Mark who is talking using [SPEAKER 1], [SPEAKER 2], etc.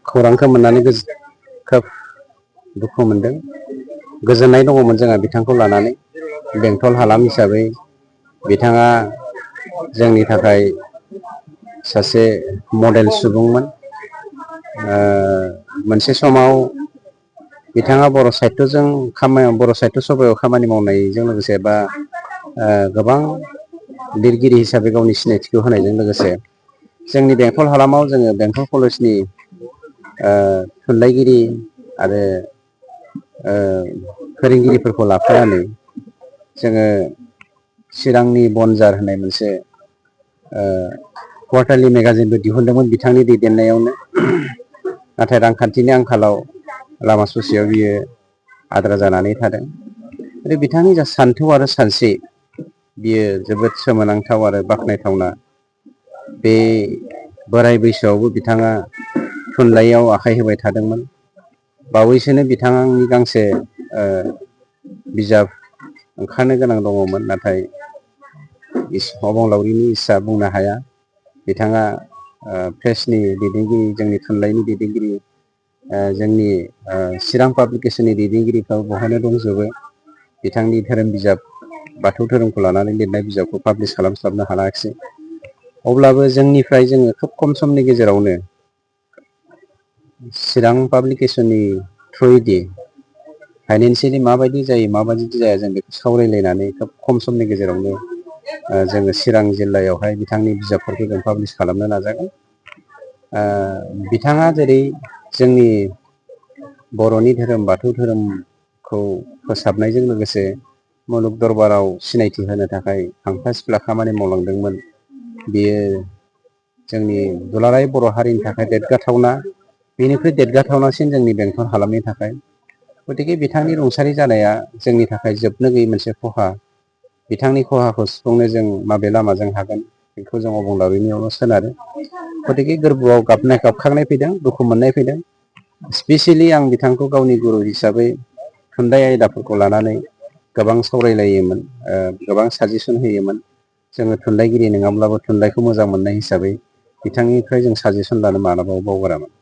[SPEAKER 1] खौरांखौ मोननानै खोब दुखु मोनदों। गोजोननाय दङमोन जोंहा बिथांखौ लानानै बेंटल हालाम हिसाबै बिथाङा जोंनि थाखाय सासे मडेल सुबुंमोन। मोनसे समाव बिथाङा बर' साहित्य सभायाव खामानि मावनायजों लोगोसे बा गोबां लिरगिरि हिसाबै गावनि सिनायथिखौ होनायजों लोगोसे जोंनि बेंटल हालामाव जोङो बेंटल कलेजनि थुनलाइगिरि आरो फोरोंगिरिफोरखौ लाफानानै जोङो चिरांनि बनजार होननाय मोनसे कुवार्टारलि मेगाजिनबो दिहुनदोंमोन बिथांनि दैदेननायावनो। नाथाय रांखान्थिनि आंखालाव लामा ससेयाव बियो आद्रा जानानै थादों। आरो बिथांनि जा सान्थौ आरो सानस्रि बियो जोबोद सोमोनांथाव आरो बाख्नायथावना। बे बोराय बैसोआवबो बिथाङा थुनलाइयाव आखाइ होबाय थादोंमोन। बावैसोनो बिथांनि गांसे बिजाब ओंखारनो गोनां दङमोन, नाथाय अबंलावरिनि इस्सा बुंनो हाया। बिथाङा प्रेसनि दैदेनगिरि, जोंनि थुनलाइनि दैदेनगिरि, जोंनि चिरां पाब्लिकेसननि दैदेनगिरिफ्राव बहायनो दंजोबो। बिथांनि धोरोम बिजाब बाथौ धोरोमखौ लानानै लिरनाय बिजाबखौ पाब्लिस खालामस्लाबनो हायाखिसै। अब्लाबो जोंनिफ्राय जोङो खोब खम समनि गेजेरावनो चिरां पाब्लिकेसननि थ्रुयैदि फाइनेन्सियेलि माबायदि जायो माबायदि जाया जों बेखौ सावरायलायनानै खोब खम समनि गेजेरावनो जोङो चिरां जिल्लायावहाय बिथांनि बिजाबफोरखौ जों पाब्लिस खालामनो नाजागोन। बिथाङा जेरै जोंनि बर'नि धोरोम बाथौ धोरोमखौ फोसाबनायजों लोगोसे मुलुग दरबाराव सिनायथि होनो थाखाय हांख्रा सिफ्ला खामानि मावलांदोंमोन, बियो जोंनि दुलाराय बर' हारिनि थाखाय देरगाथावना। बेनिख्रुइ देरगाथावनासिन जोंनि बेंटल हालामनि थाखाय। गथिखे बिथांनि रुंसारि जानाया जोंनि थाखाय जोबनो गैयै मोनसे खहा। बिथांनि खहाखौ सुफुंनो जों माबे लामाजों हागोन बेखौ जों अबंलावरिनियावल' सोनारो। गथिखे गोरबोआव गाबखांनाय फैदों, दुखु मोननाय फैदों। स्पेसियेलि आं बिथांखौ गावनि गुरु हिसाबै थुनलाइ आयदाफोरखौ लानानै गोबां सावरायलायोमोन, गोबां साजेसन होयोमोन। जोङो थुनलाइगिरि नङाब्लाबो थुनलाइखौ मोजां मोननाय हिसाबै बिथांनिफ्राय जों साजेसन लानो मालाबाबो बावगारामोन।